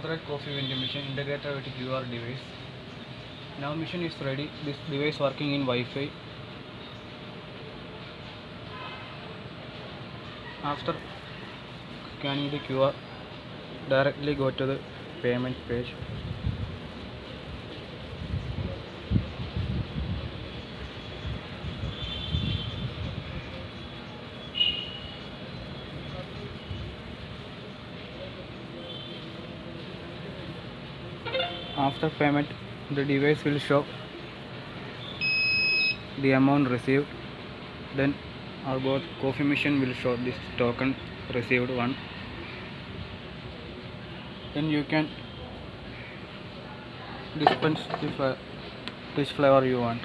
Godrej Coffee vending machine integrated with QR device. Now machine is ready. This device working in Wi-Fi. After scanning the QR, directly go to the payment page. After payment, the device will show the amount received. Then our coffee machine will show this token received one. Then you can dispense which flavor you want.